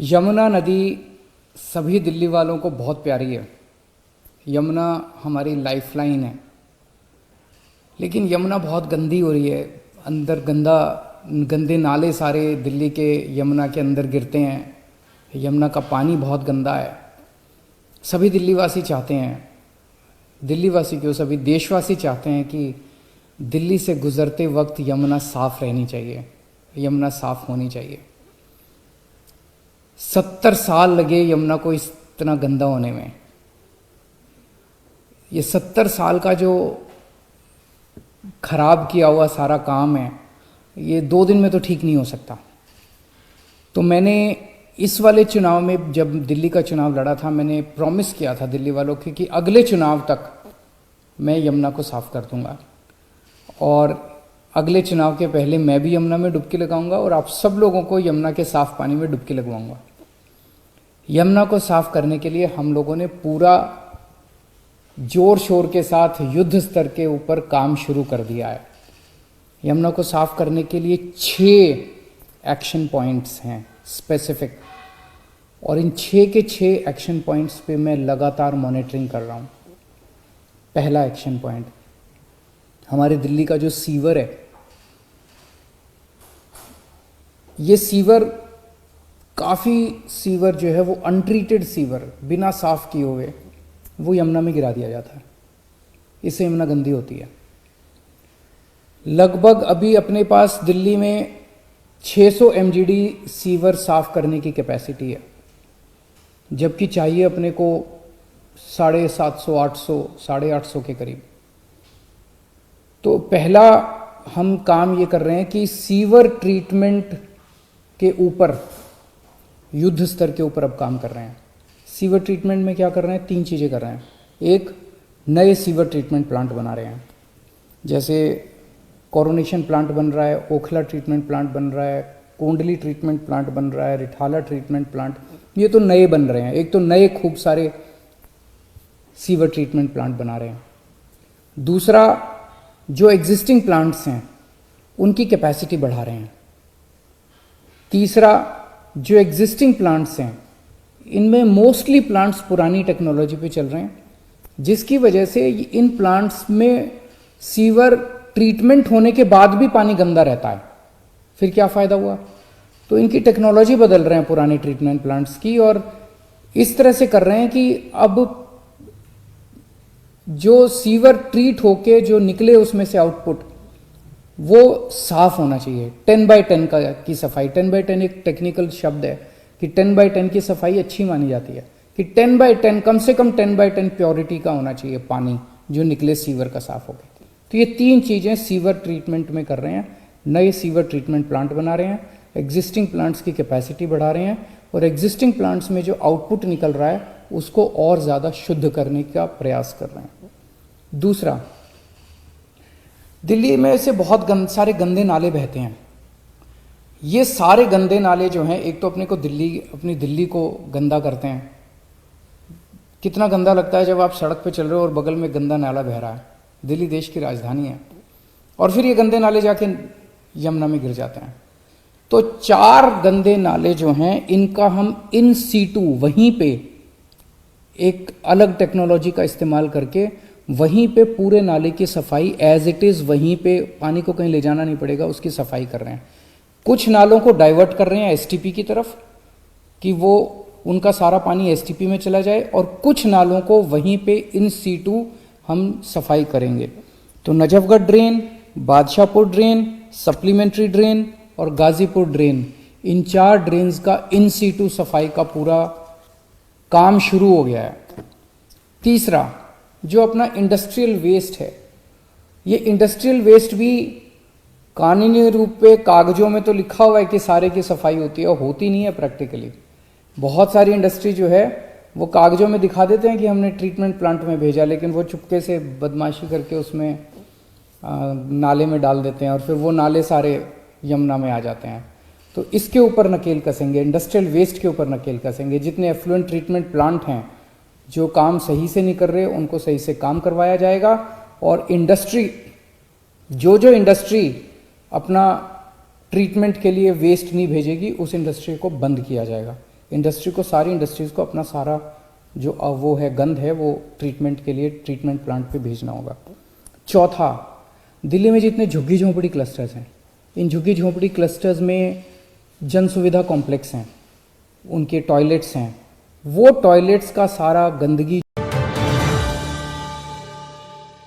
यमुना नदी सभी दिल्ली वालों को बहुत प्यारी है। यमुना हमारी लाइफलाइन है, लेकिन यमुना बहुत गंदी हो रही है। अंदर गंदे नाले सारे दिल्ली के यमुना के अंदर गिरते हैं। यमुना का पानी बहुत गंदा है। सभी दिल्लीवासी चाहते हैं, दिल्लीवासी क्यों, सभी देशवासी चाहते हैं कि दिल्ली से गुजरते वक्त यमुना साफ रहनी चाहिए, यमुना साफ होनी चाहिए। 70 साल लगे यमुना को इतना गंदा होने में। ये 70 साल का जो खराब किया हुआ सारा काम है, ये 2 दिन में तो ठीक नहीं हो सकता। तो मैंने इस वाले चुनाव में, जब दिल्ली का चुनाव लड़ा था, मैंने प्रॉमिस किया था दिल्ली वालों को कि अगले चुनाव तक मैं यमुना को साफ कर दूंगा, और अगले चुनाव के पहले मैं भी यमुना में डुबकी लगाऊंगा और आप सब लोगों को यमुना के साफ पानी में डुबकी लगवाऊंगा। यमुना को साफ करने के लिए हम लोगों ने पूरा जोर शोर के साथ युद्ध स्तर के ऊपर काम शुरू कर दिया है। यमुना को साफ करने के लिए 6 एक्शन पॉइंट्स हैं स्पेसिफिक, और इन 6 के 6 एक्शन पॉइंट्स पे मैं लगातार मॉनिटरिंग कर रहा हूँ। पहला एक्शन पॉइंट, हमारे दिल्ली का जो सीवर है, ये सीवर, काफ़ी सीवर जो है वो अनट्रीटेड सीवर, बिना साफ किए हुए वो यमुना में गिरा दिया जाता है। इससे यमुना गंदी होती है। लगभग अभी अपने पास दिल्ली में 600 MGD सीवर साफ करने की कैपेसिटी है, जबकि चाहिए अपने को 750, 800, 850 के करीब। तो पहला हम काम ये कर रहे हैं कि सीवर ट्रीटमेंट के ऊपर, युद्ध स्तर के ऊपर अब काम कर रहे हैं। सीवर ट्रीटमेंट में क्या कर रहे हैं? 3 चीज़ें कर रहे हैं। एक, नए सीवर ट्रीटमेंट प्लांट बना रहे हैं, जैसे कोरोनेशन प्लांट बन रहा है, ओखला ट्रीटमेंट प्लांट बन रहा है, कोंडली ट्रीटमेंट प्लांट बन रहा है, रिठाला ट्रीटमेंट प्लांट, ये तो नए बन रहे हैं। एक तो नए खूब सारे सीवर ट्रीटमेंट प्लांट बना रहे हैं। दूसरा, जो एग्जिस्टिंग प्लांट्स हैं उनकी कैपेसिटी बढ़ा रहे हैं। तीसरा, जो एग्जिस्टिंग प्लांट्स हैं इनमें मोस्टली प्लांट्स पुरानी टेक्नोलॉजी पे चल रहे हैं, जिसकी वजह से इन प्लांट्स में सीवर ट्रीटमेंट होने के बाद भी पानी गंदा रहता है। फिर क्या फ़ायदा हुआ? तो इनकी टेक्नोलॉजी बदल रहे हैं पुराने ट्रीटमेंट प्लांट्स की, और इस तरह से कर रहे हैं कि अब जो सीवर ट्रीट होके जो निकले उसमें से आउटपुट, वो साफ होना चाहिए। 10/10 की सफाई, 10/10 एक टेक्निकल शब्द है कि 10/10 की सफाई अच्छी मानी जाती है, कि 10/10, कम से कम 10/10 प्योरिटी का होना चाहिए पानी जो निकले सीवर का साफ होकर। तो ये 3 चीज़ें सीवर ट्रीटमेंट में कर रहे हैं। नए सीवर ट्रीटमेंट प्लांट बना रहे हैं, एग्जिस्टिंग प्लांट्स की कैपेसिटी बढ़ा रहे हैं, और एग्जिस्टिंग प्लांट्स में जो आउटपुट निकल रहा है उसको और ज़्यादा शुद्ध करने का प्रयास कर रहे हैं। दूसरा, दिल्ली में से बहुत सारे गंदे नाले बहते हैं। ये सारे गंदे नाले जो हैं, एक तो अपनी दिल्ली को गंदा करते हैं। कितना गंदा लगता है जब आप सड़क पे चल रहे हो और बगल में गंदा नाला बह रहा है। दिल्ली देश की राजधानी है, और फिर ये गंदे नाले जाके यमुना में गिर जाते हैं। तो 4 गंदे नाले जो हैं इनका हम इन सीटू, वहीं पे एक अलग टेक्नोलॉजी का इस्तेमाल करके वहीं पे पूरे नाले की सफाई एज इट इज़, वहीं पे, पानी को कहीं ले जाना नहीं पड़ेगा, उसकी सफाई कर रहे हैं। कुछ नालों को डाइवर्ट कर रहे हैं STP की तरफ कि वो उनका सारा पानी STP में चला जाए, और कुछ नालों को वहीं पे इन सीटू हम सफाई करेंगे। तो Najafgarh drain, Badshahpur drain, supplementary drain और गाजीपुर ड्रेन, इन 4 ड्रेन्स का इन सीटू सफाई का पूरा काम शुरू हो गया है। तीसरा, जो अपना इंडस्ट्रियल वेस्ट है, ये इंडस्ट्रियल वेस्ट भी कानूनी रूप पे कागजों में तो लिखा हुआ है कि सारे की सफाई होती है, होती नहीं है प्रैक्टिकली। बहुत सारी इंडस्ट्री जो है वो कागजों में दिखा देते हैं कि हमने ट्रीटमेंट प्लांट में भेजा, लेकिन वो चुपके से बदमाशी करके उसमें नाले में डाल देते हैं, और फिर वो नाले सारे यमुना में आ जाते हैं। तो इसके ऊपर नकेल कसेंगे, इंडस्ट्रियल वेस्ट के ऊपर नकेल कसेंगे। जितने एफ्लुएंट ट्रीटमेंट प्लांट हैं जो काम सही से नहीं कर रहे, उनको सही से काम करवाया जाएगा, और इंडस्ट्री, जो इंडस्ट्री अपना ट्रीटमेंट के लिए वेस्ट नहीं भेजेगी, उस इंडस्ट्री को बंद किया जाएगा। इंडस्ट्री को, सारी इंडस्ट्रीज़ को अपना सारा जो वो है गंद है वो ट्रीटमेंट के लिए ट्रीटमेंट प्लांट पे भेजना होगा। चौथा, दिल्ली में जितने झुग्गी झोंपड़ी क्लस्टर्स हैं, इन झुग्गी झोंपड़ी क्लस्टर्स में जन सुविधा कॉम्प्लेक्स हैं, उनके टॉयलेट्स हैं, वो टॉयलेट्स का सारा गंदगी